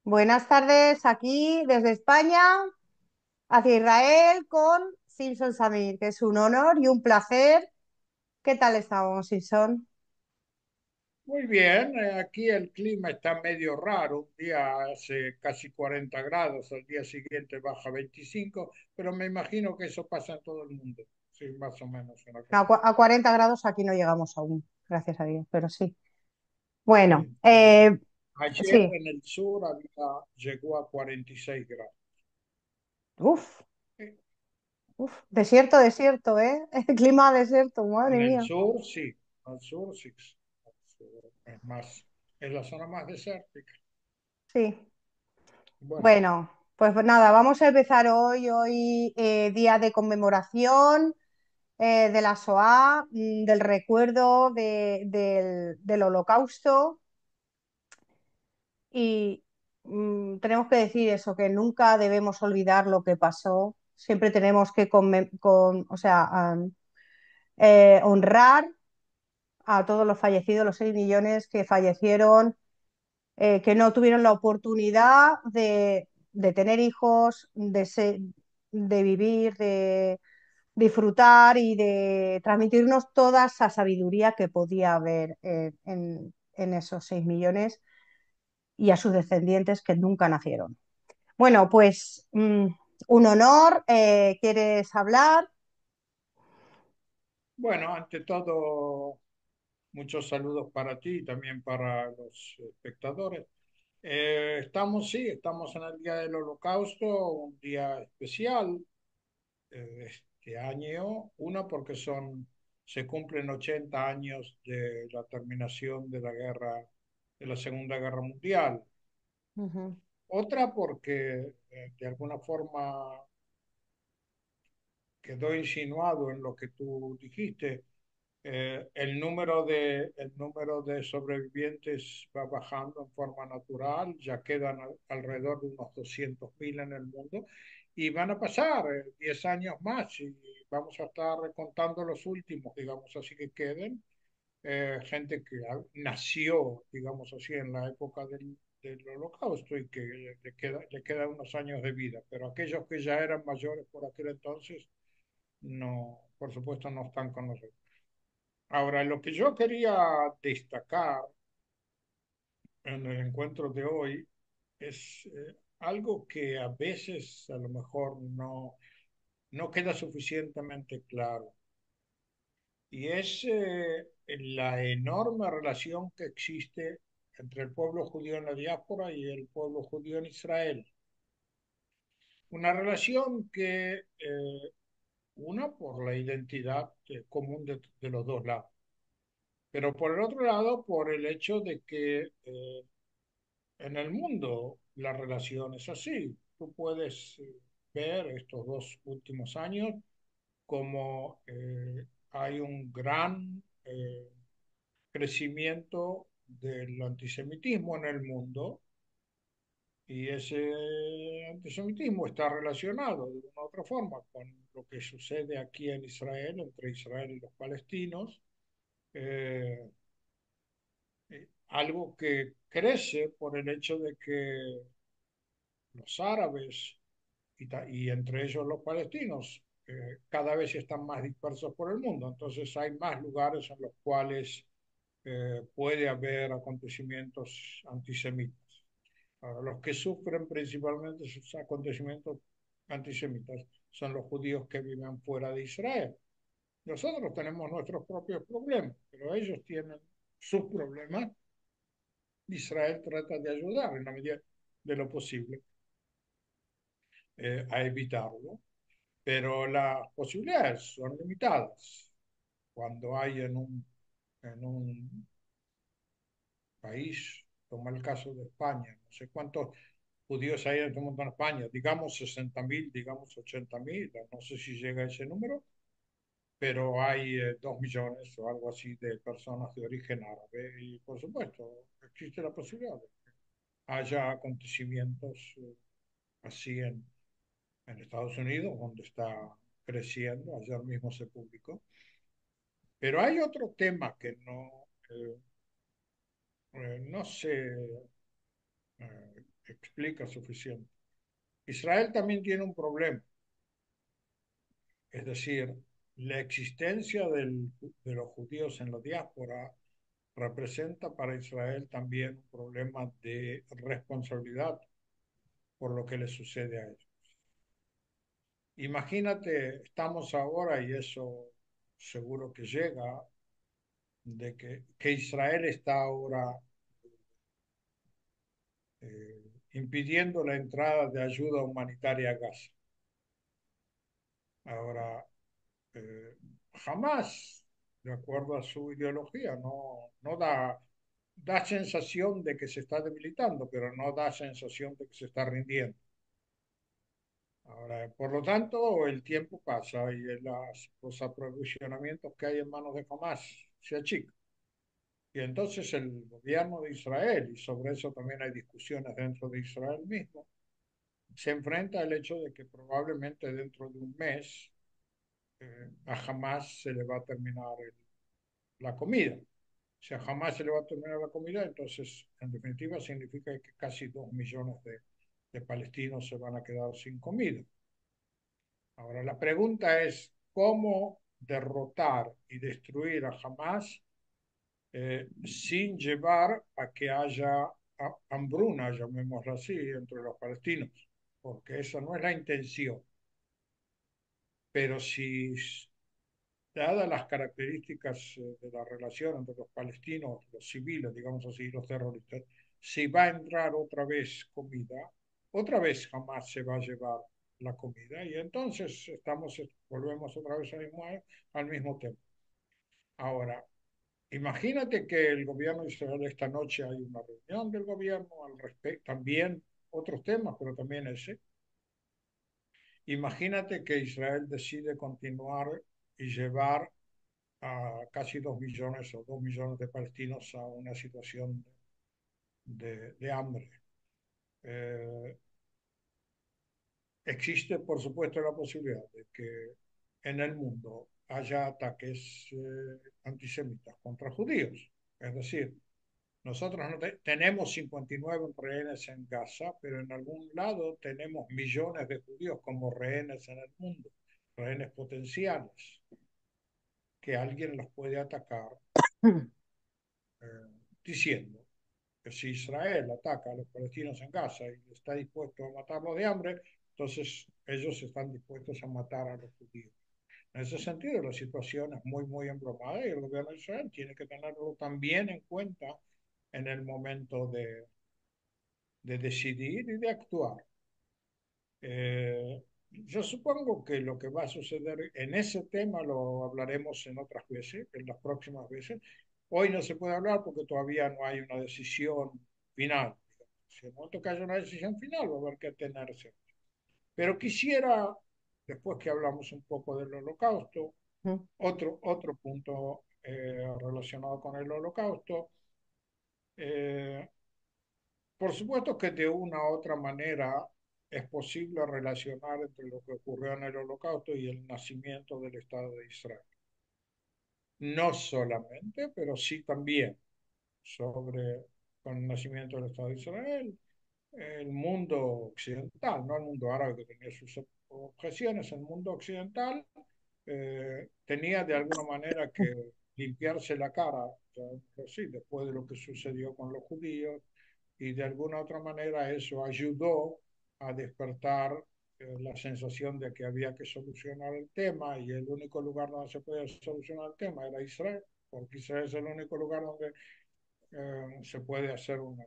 Buenas tardes, aquí desde España hacia Israel con Simpson Samir, que es un honor y un placer. ¿Qué tal estamos, Simpson? Muy bien, aquí el clima está medio raro. Un día hace casi 40 grados, al día siguiente baja 25, pero me imagino que eso pasa en todo el mundo. Sí, más o menos una A, cosa así. a 40 grados aquí no llegamos aún, gracias a Dios, pero sí. Bueno, Sí. Ayer sí, en el sur llegó a 46 grados. uf, Eh, uf, desierto, desierto, ¿eh? Clima desierto, madre En el mía. sur sí, al sur sí. Es más, es la zona más desértica. Sí, Bueno, bueno, pues nada, vamos a empezar hoy, día de conmemoración de la SOA, del recuerdo del Holocausto y tenemos que decir eso, que nunca debemos olvidar lo que pasó, siempre tenemos que o sea, honrar a todos los fallecidos, los 6 millones que fallecieron, que no tuvieron la oportunidad de tener hijos, de vivir, de disfrutar y de transmitirnos toda esa sabiduría que podía haber en esos 6 millones y a sus descendientes que nunca nacieron. Bueno, pues un honor. ¿Quieres hablar? bueno, ante todo, muchos saludos para ti y también para los espectadores. Estamos en el Día del Holocausto, un día especial este año. Una, porque se cumplen 80 años de la terminación de la guerra, de la Segunda Guerra Mundial. Ujú, Otra, porque de alguna forma quedó insinuado en lo que tú dijiste. El número de sobrevivientes va bajando en forma natural, ya quedan alrededor de unos 200.000 en el mundo y van a pasar 10 años más y vamos a estar recontando los últimos, digamos así, que queden. Gente que nació, digamos así, en la época del Holocausto y que le queda unos años de vida, pero aquellos que ya eran mayores por aquel entonces, no, por supuesto, no están con nosotros. Ahora, lo que yo quería destacar en el encuentro de hoy es algo que a veces a lo mejor no queda suficientemente claro, y es la enorme relación que existe entre el pueblo judío en la diáspora y el pueblo judío en Israel. Una relación que, una, por la identidad común de los dos lados, pero por el otro lado, por el hecho de que en el mundo la relación es así. Tú puedes ver estos 2 últimos años como hay un gran crecimiento del antisemitismo en el mundo, y ese antisemitismo está relacionado de una u otra forma con lo que sucede aquí en Israel, entre Israel y los palestinos. eh, Algo que crece por el hecho de que los árabes y entre ellos los palestinos, cada vez están más dispersos por el mundo. Entonces hay más lugares en los cuales puede haber acontecimientos antisemitas. Ahora, los que sufren principalmente esos acontecimientos antisemitas son los judíos que viven fuera de Israel. Nosotros tenemos nuestros propios problemas, pero ellos tienen sus problemas. Israel trata de ayudar en la medida de lo posible a evitarlo, pero las posibilidades son limitadas. Cuando hay en un país, toma el caso de España, no sé cuántos judíos hay en este mundo en España, digamos 60.000, digamos 80.000, no sé si llega a ese número, pero hay 2 millones o algo así de personas de origen árabe y por supuesto existe la posibilidad de que haya acontecimientos así en Estados Unidos, donde está creciendo, ayer mismo se publicó. Pero hay otro tema que no sé explica suficiente. Israel también tiene un problema, es decir, la existencia de los judíos en la diáspora representa para Israel también un problema de responsabilidad por lo que le sucede a ellos. Imagínate, estamos ahora, y eso seguro que llega, que Israel está ahora impidiendo la entrada de ayuda humanitaria a Gaza. Ahora, eh, jamás, de acuerdo a su ideología, no da sensación de que se está debilitando, pero no da sensación de que se está rindiendo. Ahora, por lo tanto, el tiempo pasa y los aprovisionamientos que hay en manos de Hamas se achican. Y entonces el gobierno de Israel, y sobre eso también hay discusiones dentro de Israel mismo, se enfrenta al hecho de que probablemente dentro de un mes a Hamas se le va a terminar la comida. Si a Hamas se le va a terminar la comida, entonces en definitiva significa que casi 2 millones de palestinos se van a quedar sin comida. Ahora, la pregunta es cómo derrotar y destruir a Hamas sin llevar a que haya hambruna, llamémoslo así, entre los palestinos, porque esa no es la intención. Pero si, dadas las características de la relación entre los palestinos, los civiles, digamos así, y los terroristas, si va a entrar otra vez comida, otra vez jamás se va a llevar la comida y entonces volvemos otra vez al mismo tema. Ahora, imagínate que el gobierno de Israel esta noche hay una reunión del gobierno al respecto, también otros temas, pero también ese. Imagínate que Israel decide continuar y llevar a casi 2 millones o 2 millones de palestinos a una situación de hambre. Eh, Existe, por supuesto, la posibilidad de que en el mundo haya ataques antisemitas contra judíos. Es decir, nosotros no tenemos 59 rehenes en Gaza, pero en algún lado tenemos millones de judíos como rehenes en el mundo, rehenes potenciales, que alguien los puede atacar eh, diciendo que si Israel ataca a los palestinos en Gaza y está dispuesto a matarlos de hambre, entonces ellos están dispuestos a matar a los judíos. En ese sentido, la situación es muy, muy embromada y el gobierno de Israel tiene que tenerlo también en cuenta en el momento de decidir y de actuar. Yo supongo que lo que va a suceder en ese tema lo hablaremos en otras veces, en las próximas veces. Hoy no se puede hablar porque todavía no hay una decisión final. Si en el momento que haya una decisión final va a haber que atenerse. Pero quisiera, después que hablamos un poco del holocausto, otro punto relacionado con el holocausto. eh, Por supuesto que de una u otra manera es posible relacionar entre lo que ocurrió en el Holocausto y el nacimiento del Estado de Israel. No solamente, pero sí también sobre con el nacimiento del Estado de Israel, el mundo occidental, no el mundo árabe que tenía sus objeciones, el mundo occidental tenía de alguna manera que limpiarse la cara, sí, después de lo que sucedió con los judíos, y de alguna otra manera eso ayudó a despertar la sensación de que había que solucionar el tema y el único lugar donde se podía solucionar el tema era Israel, porque Israel es el único lugar donde se puede hacer una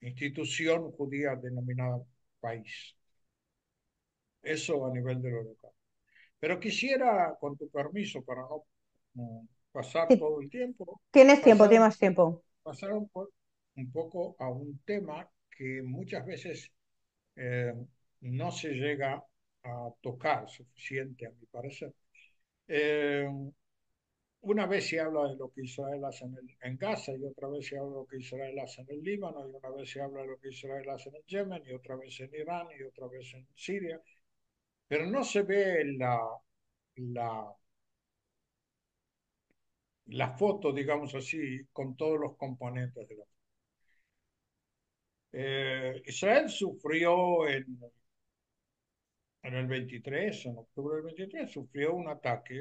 institución judía denominada país. Eso a nivel del holocausto. Pero quisiera, con tu permiso, para no pasar Sí, todo el tiempo, tienes tiempo, pasar tienes más tiempo. pasar un poco a un tema que muchas veces eh, no se llega a tocar suficiente, a mi parecer. Eh, una vez se habla de lo que Israel hace en Gaza y otra vez se habla de lo que Israel hace en el Líbano y una vez se habla de lo que Israel hace en el Yemen y otra vez en Irán y otra vez en Siria, pero no se ve la, la foto, digamos así, con todos los componentes de la. Israel sufrió en el 23, en octubre del 23, sufrió un ataque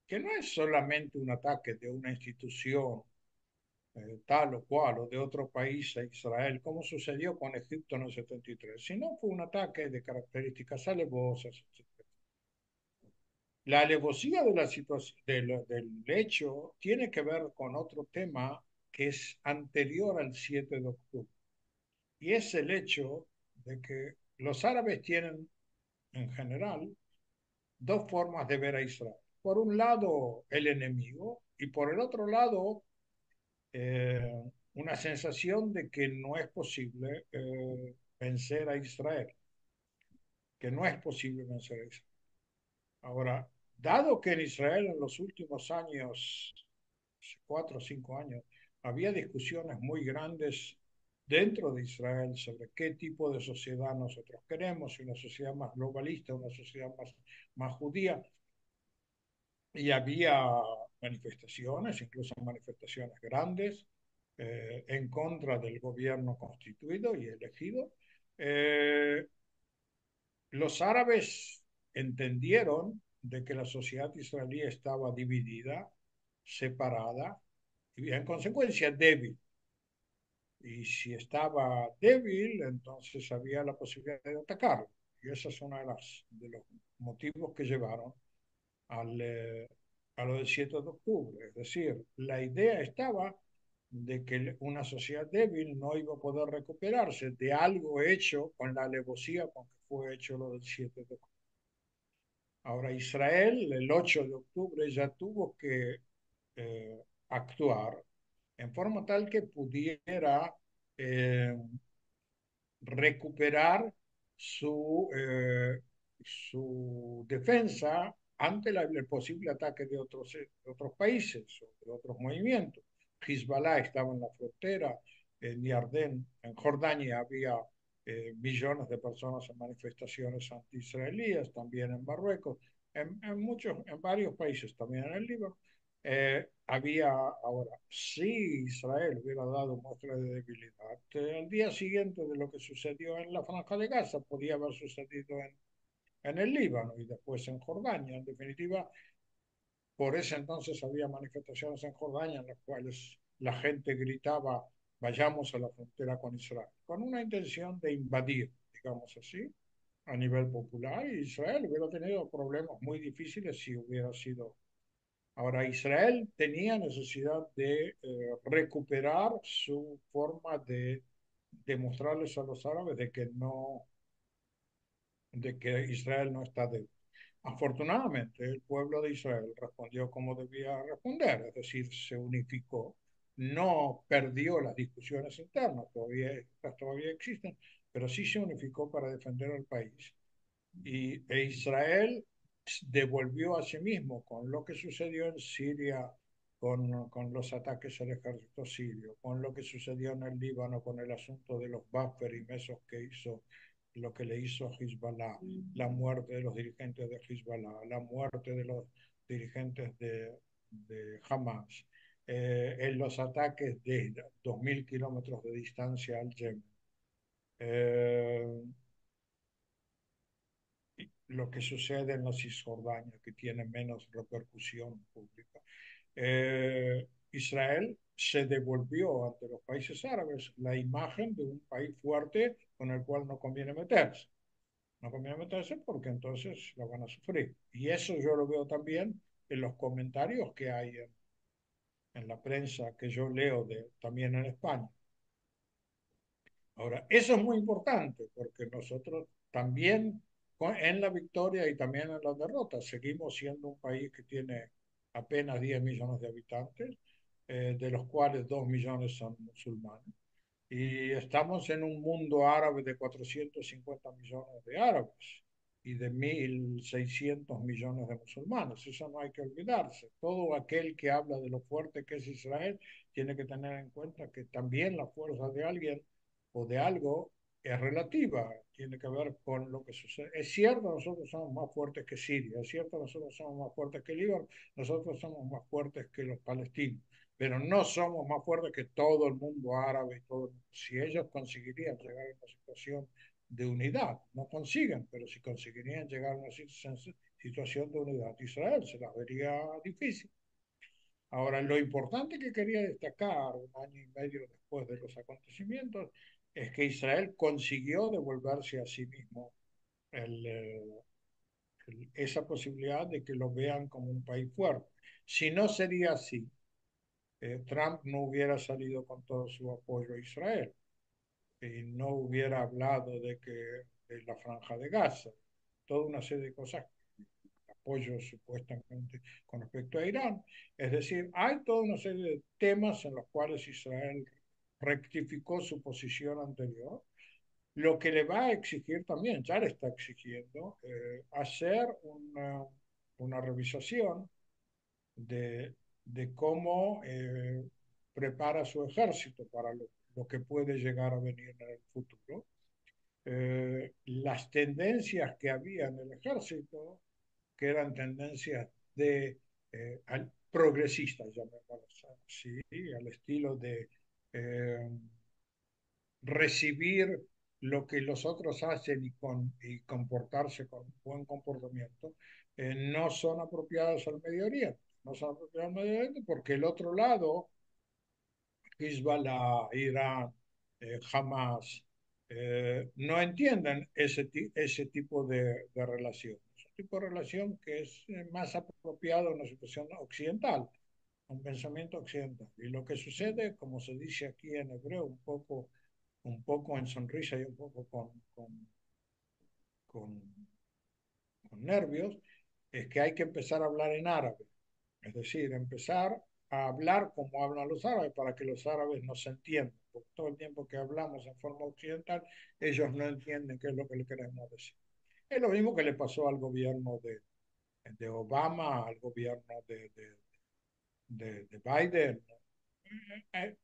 que no es solamente un ataque de una institución tal o cual o de otro país a Israel, como sucedió con Egipto en el 73, sino fue un ataque de características alevosas, etc. La alevosía de la situación, del hecho tiene que ver con otro tema que es anterior al 7 de octubre, y es el hecho de que los árabes tienen en general dos formas de ver a Israel. Por un lado, el enemigo, y por el otro lado, eh, una sensación de que no es posible vencer a Israel, que no es posible vencer a Israel. Ahora, dado que en Israel en los últimos años, 4 o 5 años, había discusiones muy grandes dentro de Israel sobre qué tipo de sociedad nosotros queremos, si una sociedad más globalista, una sociedad más judía, y había manifestaciones, incluso manifestaciones grandes, en contra del gobierno constituido y elegido. Eh, los árabes entendieron de que la sociedad israelí estaba dividida, separada y en consecuencia débil. Y si estaba débil, entonces había la posibilidad de atacarlo. Y esa es una de los motivos que llevaron al, a lo del 7 de octubre. Es decir, la idea estaba de que una sociedad débil no iba a poder recuperarse de algo hecho con la alevosía con que fue hecho lo del 7 de octubre. Ahora, Israel, el 8 de octubre, ya tuvo que actuar en forma tal que pudiera eh, recuperar su defensa ante el posible ataque de otros países o de otros movimientos. Hezbollah estaba en la frontera, en Yardén, en Jordania había millones de personas en manifestaciones anti-israelíes, también en Marruecos, en varios países, también en el Líbano. Había ahora, si Israel hubiera dado muestra de debilidad, al día siguiente de lo que sucedió en la Franja de Gaza, podía haber sucedido en el Líbano y después en Jordania. En definitiva, por ese entonces había manifestaciones en Jordania en las cuales la gente gritaba, vayamos a la frontera con Israel, con una intención de invadir, digamos así, a nivel popular, y Israel hubiera tenido problemas muy difíciles si hubiera sido. Ahora, Israel tenía necesidad de recuperar su forma de demostrarles a los árabes de que no, de que Israel no está débil. Afortunadamente, el pueblo de Israel respondió como debía responder, es decir, se unificó, no perdió las discusiones internas, todavía existen, pero sí se unificó para defender al país. E Israel devolvió a sí mismo con lo que sucedió en Siria, con los ataques al ejército sirio, con lo que sucedió en el Líbano, con el asunto de los buffer y mesos que hizo, lo que le hizo a Hezbollah, la muerte de los dirigentes de Hezbollah, la muerte de los dirigentes de Hamas, en los ataques de 2.000 kilómetros de distancia al Yemen. Eh, lo que sucede en la Cisjordania, que tiene menos repercusión pública. Israel se devolvió ante los países árabes la imagen de un país fuerte con el cual no conviene meterse. No conviene meterse porque entonces lo van a sufrir. Y eso yo lo veo también en los comentarios que hay en la prensa que yo leo también en España. Ahora, eso es muy importante porque nosotros también en la victoria y también en la derrota seguimos siendo un país que tiene apenas 10 millones de habitantes, de los cuales 2 millones son musulmanes. Y estamos en un mundo árabe de 450 millones de árabes y de 1.600 millones de musulmanes. Eso no hay que olvidarse. Todo aquel que habla de lo fuerte que es Israel tiene que tener en cuenta que también la fuerza de alguien o de algo es relativa, tiene que ver con lo que sucede. Es cierto, nosotros somos más fuertes que Siria, es cierto, nosotros somos más fuertes que Líbano, nosotros somos más fuertes que los palestinos, pero no somos más fuertes que todo el mundo árabe y todo el mundo. Si ellos conseguirían llegar a una situación de unidad, no consiguen, pero si conseguirían llegar a una situación de unidad, Israel se la vería difícil. Ahora, lo importante que quería destacar un año y medio después de los acontecimientos es que Israel consiguió devolverse a sí mismo el, esa posibilidad de que lo vean como un país fuerte. Si no sería así, Trump no hubiera salido con todo su apoyo a Israel y no hubiera hablado de la franja de Gaza, toda una serie de cosas, apoyo supuestamente con respecto a Irán. Es decir, hay toda una serie de temas en los cuales Israel rectificó su posición anterior, lo que le va a exigir también, ya le está exigiendo, hacer una revisación de, de cómo prepara su ejército para lo que puede llegar a venir en el futuro. Las tendencias que había en el ejército, que eran tendencias progresistas, llamémoslas así, al estilo de eh, recibir lo que los otros hacen y comportarse con buen comportamiento, no son apropiadas al Medio Oriente. No son apropiadas al Medio Oriente porque el otro lado, Hezbollah, Irán, Hamas, no entienden ese tipo de relación. Es un tipo de relación que es más apropiado en una situación occidental, un pensamiento occidental. Y lo que sucede, como se dice aquí en hebreo, un poco en sonrisa y un poco con, con nervios, es que hay que empezar a hablar en árabe. Es decir, empezar a hablar como hablan los árabes para que los árabes nos entiendan. Porque todo el tiempo que hablamos en forma occidental, ellos no entienden qué es lo que le queremos decir. Es lo mismo que le pasó al gobierno de Obama, al gobierno de Biden.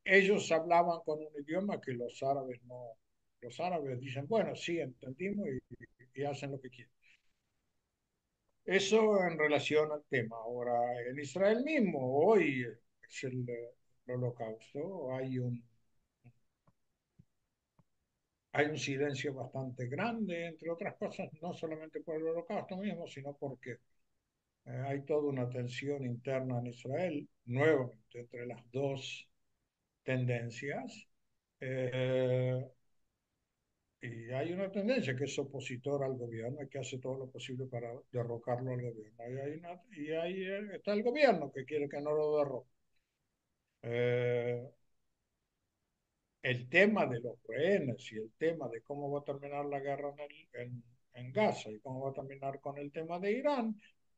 Ellos hablaban con un idioma que los árabes no. Los árabes dicen, bueno, sí, entendimos y hacen lo que quieren. Eso en relación al tema. Ahora, en Israel mismo, hoy es el holocausto, hay un silencio bastante grande, entre otras cosas, no solamente por el holocausto mismo, sino porque hay toda una tensión interna en Israel, nuevamente, entre las dos tendencias. Eh, y hay una tendencia que es opositora al gobierno y que hace todo lo posible para derrocarlo al gobierno. Y ahí está el gobierno que quiere que no lo derroque. Eh, el tema de los rehenes y el tema de cómo va a terminar la guerra en Gaza y cómo va a terminar con el tema de Irán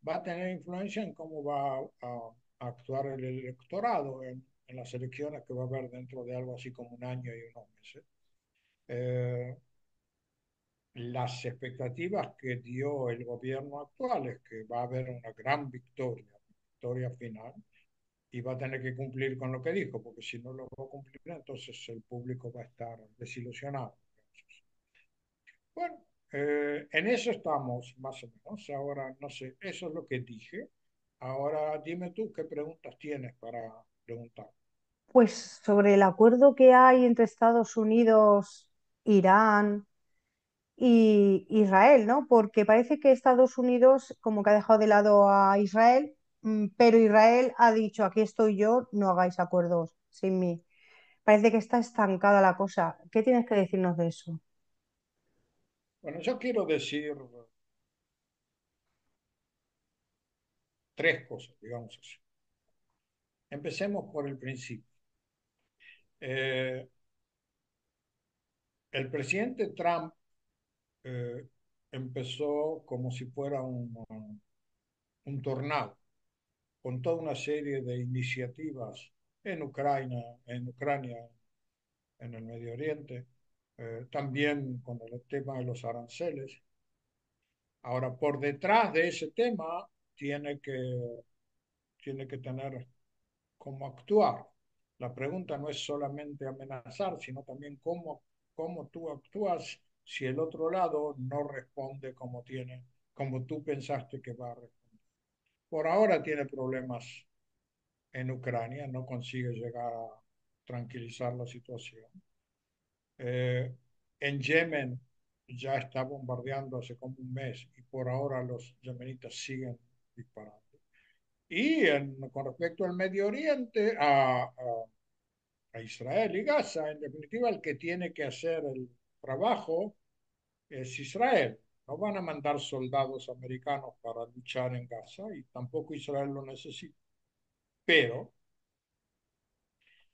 va a tener influencia en cómo va a actuar el electorado en las elecciones que va a haber dentro de algo así como un año y unos meses. Eh, las expectativas que dio el gobierno actual es que va a haber una gran victoria, victoria final, y va a tener que cumplir con lo que dijo, porque si no lo va a cumplir, entonces el público va a estar desilusionado. Bueno, en eso estamos más o menos. Ahora, no sé, eso es lo que dije. Ahora dime tú qué preguntas tienes para preguntar. Pues sobre el acuerdo que hay entre Estados Unidos, Irán y Israel, ¿no? Porque parece que Estados Unidos como que ha dejado de lado a Israel, pero Israel ha dicho, aquí estoy yo, no hagáis acuerdos sin mí. Parece que está estancada la cosa. ¿Qué tienes que decirnos de eso? Bueno, yo quiero decir tres cosas, digamos así. Empecemos por el principio. Eh, el presidente Trump eh, empezó como si fuera un tornado, con toda una serie de iniciativas en Ucrania, en el Medio Oriente, también con el tema de los aranceles. Ahora, por detrás de ese tema tiene tiene que tener cómo actuar. La pregunta no es solamente amenazar, sino también cómo tú actúas si el otro lado no responde como tú pensaste que va a responder. Por ahora tiene problemas en Ucrania, no consigue llegar a tranquilizar la situación. Eh, en Yemen ya está bombardeando hace como un mes y por ahora los yemenitas siguen disparando. Con respecto al Medio Oriente, a Israel y Gaza, en definitiva, el que tiene que hacer el trabajo es Israel. No van a mandar soldados americanos para luchar en Gaza y tampoco Israel lo necesita. Pero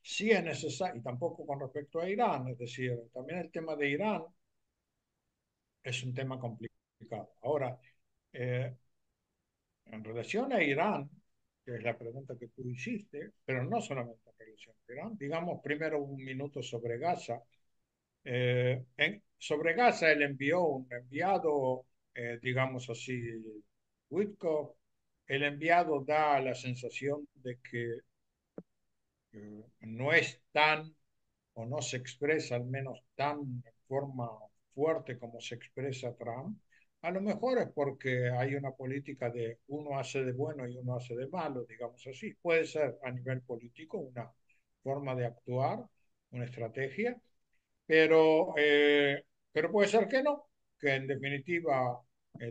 sí es necesario, y tampoco con respecto a Irán, es decir, también el tema de Irán es un tema complicado. Ahora, eh, en relación a Irán, que es la pregunta que tú hiciste, pero no solamente en relación a Irán, digamos primero un minuto sobre Gaza. Sobre Gaza él envió un enviado, digamos así, Witkoff. El enviado da la sensación de que no es tan o no se expresa al menos tan en forma fuerte como se expresa Trump. A lo mejor es porque hay una política de uno hace de bueno y uno hace de malo, digamos así. Puede ser a nivel político una forma de actuar, una estrategia, pero puede ser que no, que en definitiva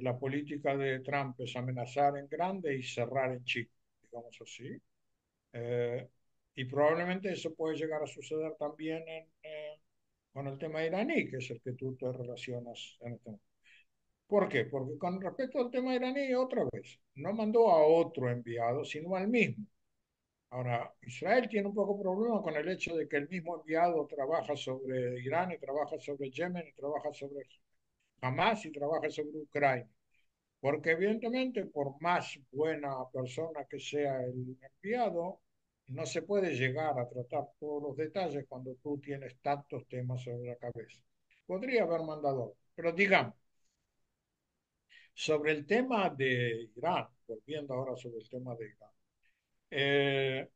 la política de Trump es amenazar en grande y cerrar en chico, digamos así. Eh, y probablemente eso puede llegar a suceder también con el tema iraní, que es el que tú te relacionas en este momento. ¿Por qué? Porque con respecto al tema iraní, otra vez, no mandó a otro enviado, sino al mismo. Ahora, Israel tiene un poco problema con el hecho de que el mismo enviado trabaja sobre Irán y trabaja sobre Yemen y trabaja sobre Hamas y trabaja sobre Ucrania. Porque evidentemente, por más buena persona que sea el enviado, no se puede llegar a tratar todos los detalles cuando tú tienes tantos temas sobre la cabeza. Podría haber mandado, pero digamos, sobre el tema de Irán, volviendo ahora sobre el tema de Irán, eh,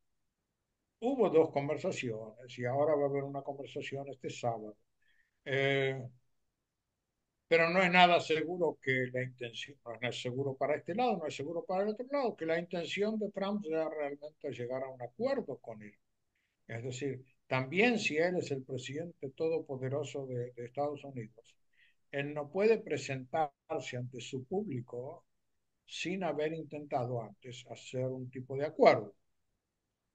hubo dos conversaciones y ahora va a haber una conversación este sábado. Eh, pero no es nada seguro que la intención, no es seguro para este lado, no es seguro para el otro lado, que la intención de Trump sea realmente llegar a un acuerdo con él. Es decir, también si él es el presidente todopoderoso de Estados Unidos, él no puede presentarse ante su público sin haber intentado antes hacer un tipo de acuerdo,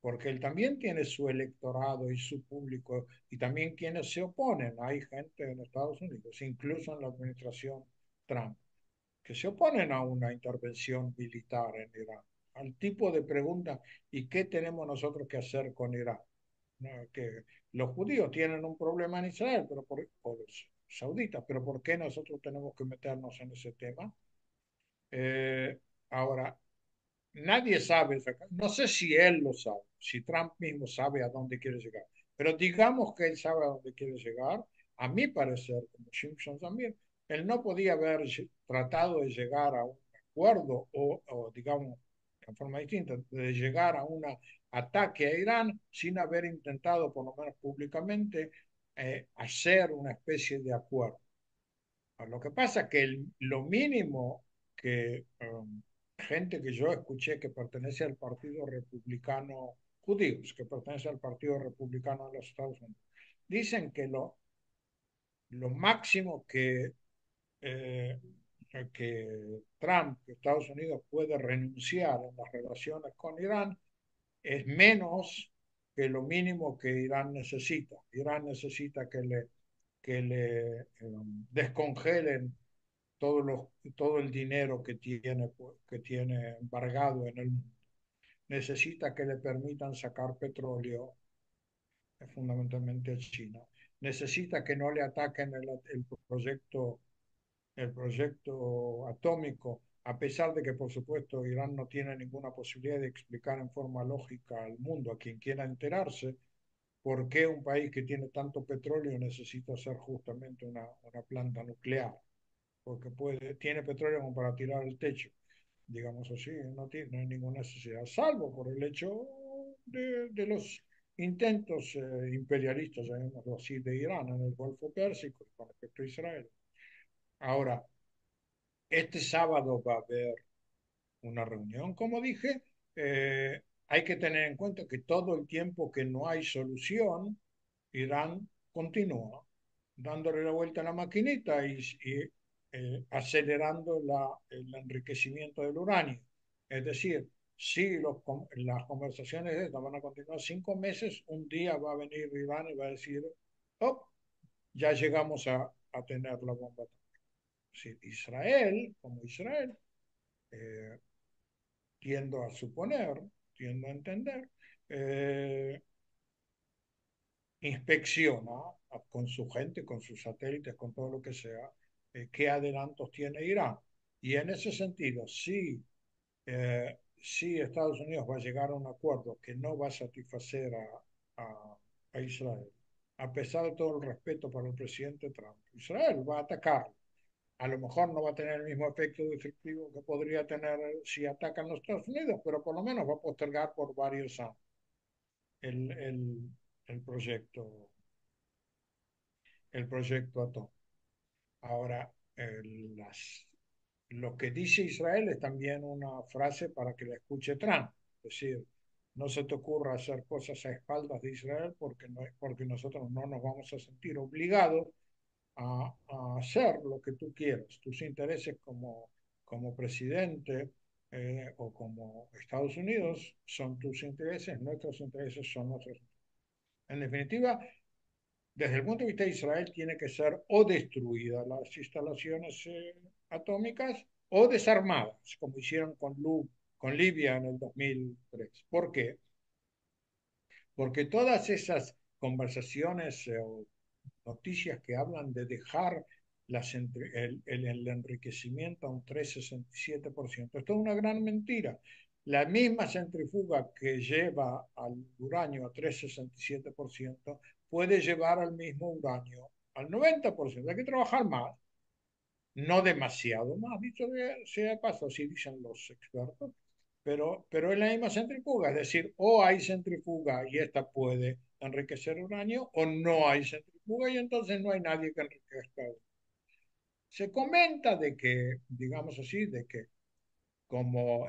porque él también tiene su electorado y su público y también quienes se oponen. Hay gente en Estados Unidos, incluso en la administración Trump, que se oponen a una intervención militar en Irán. Al tipo de pregunta, ¿y qué tenemos nosotros que hacer con Irán? ¿No? Que los judíos tienen un problema en Israel, o los sauditas, pero ¿por qué nosotros tenemos que meternos en ese tema? Eh, ahora, nadie sabe, no sé si él lo sabe, si Trump mismo sabe a dónde quiere llegar, pero digamos que él sabe a dónde quiere llegar, a mi parecer, como Simpson también, él no podía haber tratado de llegar a un acuerdo o digamos, en forma distinta, de llegar a un ataque a Irán sin haber intentado, por lo menos públicamente, hacer una especie de acuerdo. Lo que pasa es que lo mínimo que gente que yo escuché que pertenece al Partido Republicano, judíos que pertenece al Partido Republicano de los Estados Unidos, dicen que lo máximo eh, que Trump, que Estados Unidos puede renunciar en las relaciones con Irán es menos que lo mínimo que Irán necesita. Irán necesita que le descongelen todo el dinero que tiene embargado en el mundo. Necesita que le permitan sacar petróleo, fundamentalmente a China. Necesita que no le ataquen el proyecto atómico, a pesar de que, por supuesto, Irán no tiene ninguna posibilidad de explicar en forma lógica al mundo, a quien quiera enterarse, por qué un país que tiene tanto petróleo necesita hacer justamente una planta nuclear porque tiene petróleo como para tirar al techo, digamos así, no hay ninguna necesidad, salvo por el hecho de los intentos imperialistas, llamémoslo así, de Irán en el Golfo Pérsico con respecto a Israel. Ahora, este sábado va a haber una reunión, como dije, hay que tener en cuenta que todo el tiempo que no hay solución, Irán continúa dándole la vuelta a la maquinita y acelerando el enriquecimiento del uranio. Es decir, si las conversaciones de estas van a continuar 5 meses, un día va a venir Irán y va a decir, oh, ya llegamos a tener la bomba atómica. Sí, Israel, como Israel, eh, tiendo a suponer, tiendo a entender, eh, inspecciona con su gente, con sus satélites, con todo lo que sea, qué adelantos tiene Irán. Y en ese sentido, si Estados Unidos va a llegar a un acuerdo que no va a satisfacer a Israel, a pesar de todo el respeto para el presidente Trump, Israel va a atacar. A lo mejor no va a tener el mismo efecto efectivo que podría tener si atacan los Estados Unidos, pero por lo menos va a postergar por varios años el, el, el proyecto, el proyecto atómico. Ahora, lo que dice Israel es también una frase para que la escuche Trump. Es decir, no se te ocurra hacer cosas a espaldas de Israel porque nosotros no nos vamos a sentir obligados a hacer lo que tú quieras. Tus intereses como presidente o como Estados Unidos son tus intereses, nuestros intereses son nuestros. En definitiva, desde el punto de vista de Israel, tiene que ser o destruidas las instalaciones atómicas o desarmadas, como hicieron con Libia en el 2003. ¿Por qué? Porque todas esas conversaciones o noticias que hablan de dejar el enriquecimiento a un 3,67%. Esto es una gran mentira. La misma centrifuga que lleva al uranio a 3,67% puede llevar al mismo uranio al 90%. Hay que trabajar más, no demasiado más, dicho sea de paso, así dicen los expertos, pero es la misma centrifuga, es decir, o hay centrifuga y esta puede enriquecer uranio, o no hay centrifuga y entonces no hay nadie que enriquezca. Se comenta de que, digamos así, de que como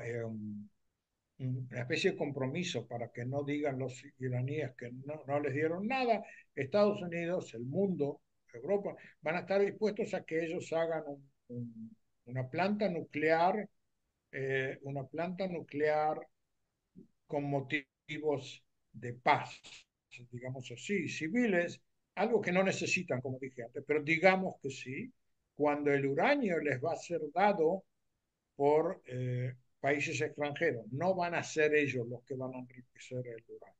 una especie de compromiso para que no digan los iraníes que no les dieron nada, Estados Unidos, el mundo, Europa, van a estar dispuestos a que ellos hagan una planta nuclear, una planta nuclear con motivos de paz, digamos así, civiles, algo que no necesitan, como dije antes, pero digamos que sí, cuando el uranio les va a ser dado por países extranjeros, no van a ser ellos los que van a enriquecer el uranio.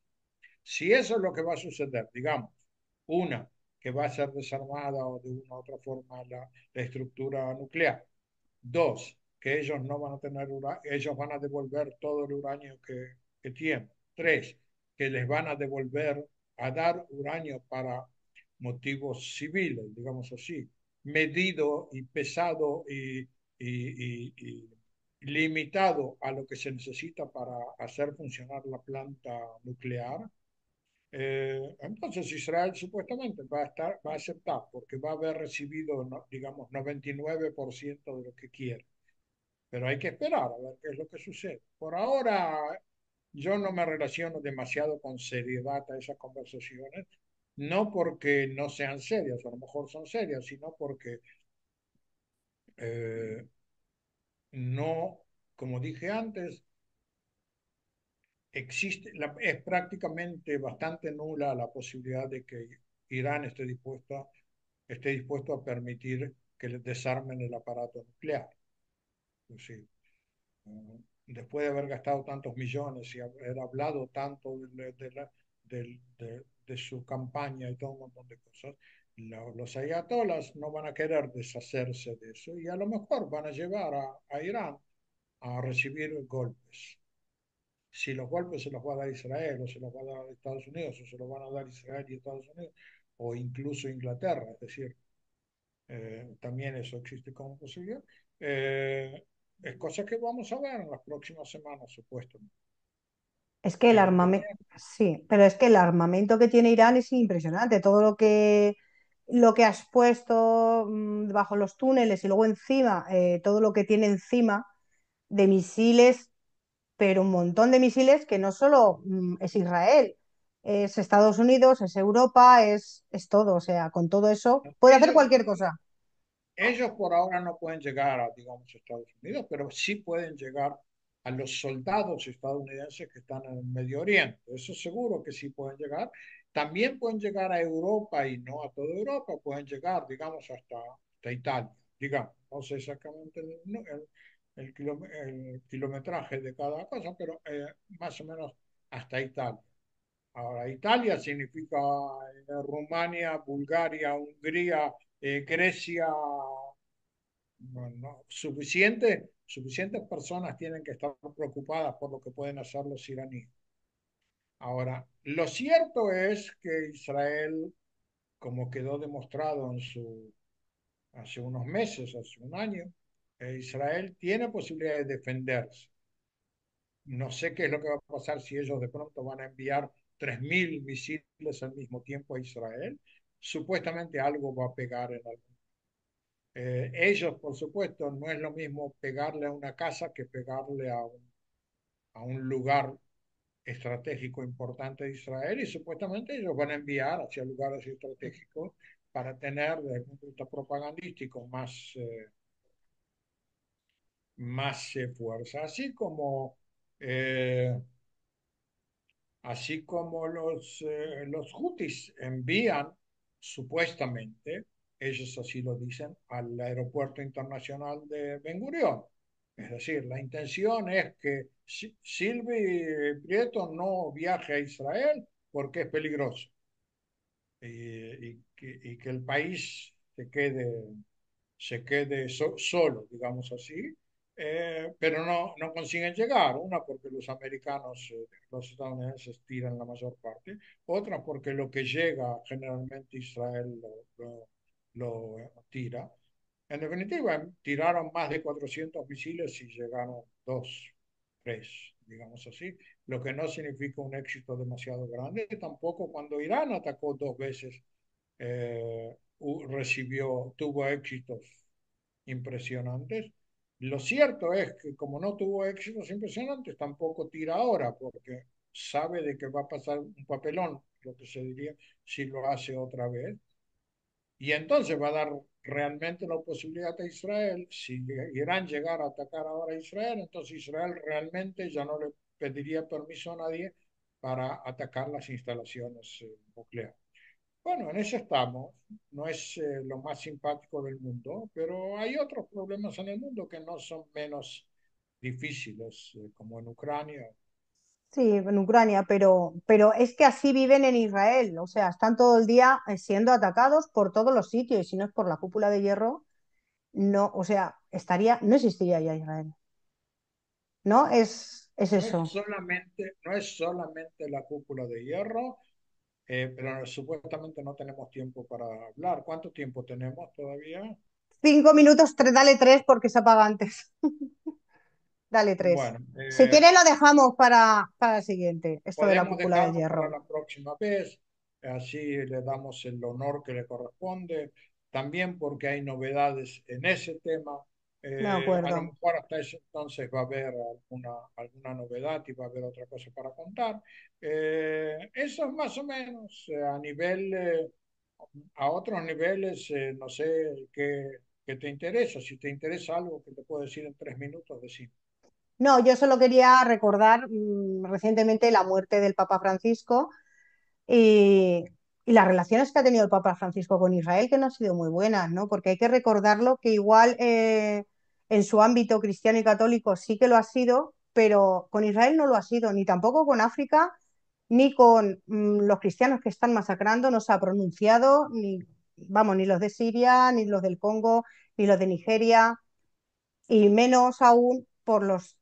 Si eso es lo que va a suceder, digamos, una, que va a ser desarmada o de una u otra forma la estructura nuclear. Dos, que ellos no van a tener uranio, ellos van a devolver todo el uranio que tienen. Tres, que les van a devolver, a dar uranio para motivos civiles, digamos así, medido y pesado y limitado a lo que se necesita para hacer funcionar la planta nuclear. Entonces Israel supuestamente va a aceptar porque va a haber recibido, digamos, 99% de lo que quiere. Pero hay que esperar a ver qué es lo que sucede. Por ahora, yo no me relaciono demasiado con seriedad a esas conversaciones, no porque no sean serias, a lo mejor son serias, sino porque eh, no, como dije antes, es prácticamente bastante nula la posibilidad de que Irán esté dispuesto a permitir que les desarmen el aparato nuclear. Es decir, después de haber gastado tantos millones y haber hablado tanto de su campaña y todo un montón de cosas, los ayatolas no van a querer deshacerse de eso y a lo mejor van a llevar a Irán a recibir golpes. Si los golpes se los va a dar Israel o se los va a dar Estados Unidos o se los van a dar Israel y Estados Unidos o incluso Inglaterra, es decir, también eso existe como posibilidad. Eh, es cosa que vamos a ver en las próximas semanas, supuestamente. Es que el Pero armamento, también, sí, pero es que el armamento que tiene Irán es impresionante. Todo lo que has puesto bajo los túneles y luego encima, todo lo que tiene encima de misiles, pero un montón de misiles que no solo es Israel, es Estados Unidos, es Europa, es todo. O sea, con todo eso puede hacer Ellos, cualquier cosa. ellos por ahora no pueden llegar a, digamos, Estados Unidos, pero sí pueden llegar a los soldados estadounidenses que están en el Medio Oriente. Eso seguro que sí pueden llegar. También pueden llegar a Europa y no a toda Europa, pueden llegar, digamos, hasta Italia, digamos. No sé exactamente el kilometraje de cada cosa, pero más o menos hasta Italia. Ahora, Italia significa Rumania, Bulgaria, Hungría, Grecia. No, suficientes personas tienen que estar preocupadas por lo que pueden hacer los iraníes. Ahora, lo cierto es que Israel, como quedó demostrado hace unos meses, hace un año, Israel tiene posibilidad de defenderse. No sé qué es lo que va a pasar si ellos de pronto van a enviar 3.000 misiles al mismo tiempo a Israel. Supuestamente algo va a pegar en algún. Ellos, por supuesto, no es lo mismo pegarle a una casa que pegarle a un lugar estratégico importante de Israel y supuestamente ellos van a enviar hacia lugares estratégicos para tener, desde el punto de vista propagandístico, más fuerza. Eh, Así como los Houthis envían, supuestamente, ellos así lo dicen, al aeropuerto internacional de Ben Gurión. Es decir, la intención es que Silvi Prieto no viaje a Israel porque es peligroso y que el país se quede solo, digamos así, pero no consiguen llegar. Una porque los americanos, los estadounidenses tiran la mayor parte, otra porque lo que llega generalmente Israel lo tira. En definitiva, tiraron más de 400 misiles y llegaron dos, tres, digamos así, lo que no significa un éxito demasiado grande. Tampoco cuando Irán atacó dos veces tuvo éxitos impresionantes. Lo cierto es que como no tuvo éxitos impresionantes, tampoco tira ahora, porque sabe de que va a pasar un papelón, lo que se diría, si lo hace otra vez. Y entonces va a dar realmente la posibilidad a Israel, si Irán llegara a atacar ahora a Israel, entonces Israel realmente ya no le pediría permiso a nadie para atacar las instalaciones nucleares. Bueno, en eso estamos. No es lo más simpático del mundo, pero hay otros problemas en el mundo que no son menos difíciles, como en Ucrania. Sí, en Ucrania, pero es que así viven en Israel. O sea, están todo el día siendo atacados por todos los sitios. Y si no es por la cúpula de hierro, no, o sea, no existiría ya Israel. ¿No? Es eso. No es solamente la cúpula de hierro, pero supuestamente no tenemos tiempo para hablar. ¿Cuánto tiempo tenemos todavía? 5 minutos, dale tres porque se apaga antes. Dale tres. Bueno, Si quieres lo dejamos para el siguiente, esto de la podemos cúpula del dejarlo para hierro. la próxima vez, así le damos el honor que le corresponde, también porque hay novedades en ese tema. De A lo acuerdo. mejor hasta ese entonces va a haber alguna novedad y va a haber otra cosa para contar. Eso es más o menos a otros niveles, no sé qué te interesa. Si te interesa algo que te puedo decir en 3 minutos, decir. No, yo solo quería recordar recientemente la muerte del Papa Francisco y, y las relaciones que ha tenido el Papa Francisco con Israel, que no han sido muy buenas, ¿no? Porque hay que recordarlo que igual en su ámbito cristiano y católico sí que lo ha sido, pero con Israel no lo ha sido, ni tampoco con África, ni con los cristianos que están masacrando, no se ha pronunciado, ni, vamos, ni los de Siria, ni los del Congo, ni los de Nigeria y menos aún por los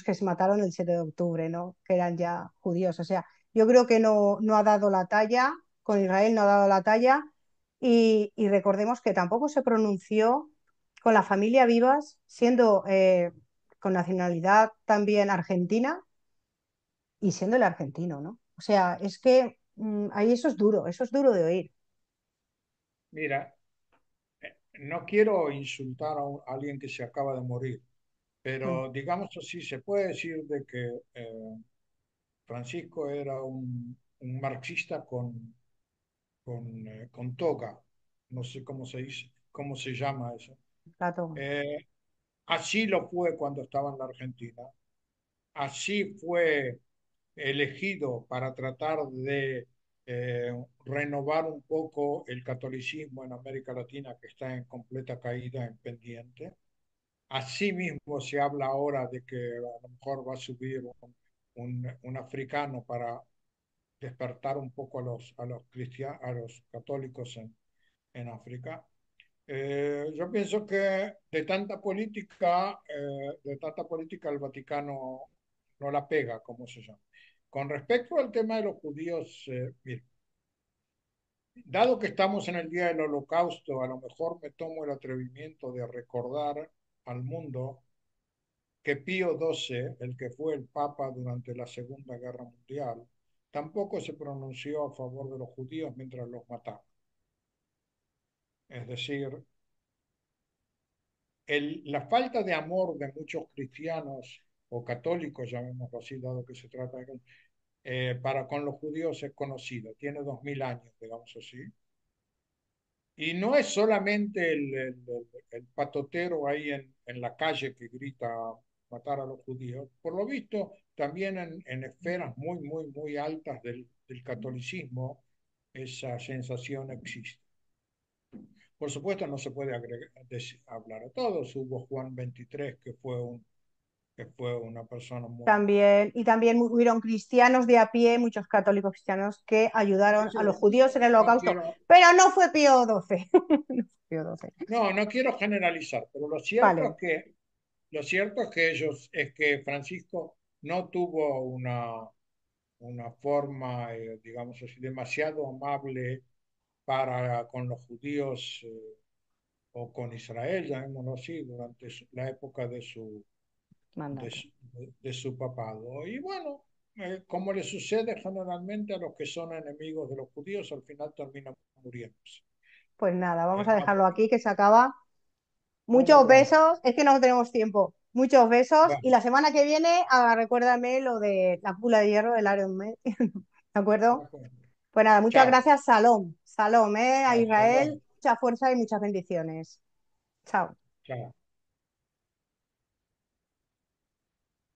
que se mataron el 7 de octubre, ¿no? Que eran ya judíos. O sea, yo creo que no ha dado la talla, con Israel no ha dado la talla, y recordemos que tampoco se pronunció con la familia Vivas, siendo con nacionalidad también argentina y siendo el argentino, ¿no? O sea, es que ahí eso es duro de oír. Mira, no quiero insultar a alguien que se acaba de morir, Mm, pero digamos así, se puede decir de que Francisco era un marxista con toga, no sé cómo se dice, cómo se llama eso. Plato. Eh, Así lo fue cuando estaba en la Argentina, así fue elegido para tratar de renovar un poco el catolicismo en América Latina, que está en completa caída, en pendiente. Asimismo, se habla ahora de que a lo mejor va a subir un africano para despertar un poco a los cristianos, a los católicos en África. Yo pienso que de tanta política el Vaticano no la pega, como se llama. Con respecto al tema de los judíos, mire, dado que estamos en el día del Holocausto, a lo mejor me tomo el atrevimiento de recordar al mundo que Pío XII, el que fue el Papa durante la Segunda Guerra Mundial, tampoco se pronunció a favor de los judíos mientras los mataban. Es decir, la falta de amor de muchos cristianos o católicos, llamémoslo así, dado que se trata de, para con los judíos es conocida, tiene 2000 años, digamos así. Y no es solamente el patotero ahí en la calle que grita matar a los judíos. Por lo visto, también en esferas muy, muy, muy altas del catolicismo, esa sensación existe. Por supuesto, no se puede hablar a todos. Hubo Juan XXIII, que fue una persona muy... También, y también hubieron cristianos de a pie, muchos católicos cristianos que ayudaron a los judíos en el No Holocausto, quiero, pero no fue Pío XII. No fue Pío XII. no quiero generalizar, pero Vale, lo cierto es que es que Francisco no tuvo una forma, digamos así, demasiado amable para con los judíos o con Israel, llamémoslo así, durante la época mandato. de su papado. Y bueno, como le sucede generalmente a los que son enemigos de los judíos, al final terminan muriéndose. Pues nada, vamos a No, dejarlo aquí que se acaba. bueno, Muchos bueno, besos, es que no tenemos tiempo. Muchos besos y bueno, la semana que viene, recuérdame lo de la pula de hierro del Iron Man. ¿De de acuerdo? acuerdo. Pues nada, muchas Chao, gracias, Salom. Salom, a hasta Israel, luego. mucha fuerza y muchas bendiciones. Chao. Chao.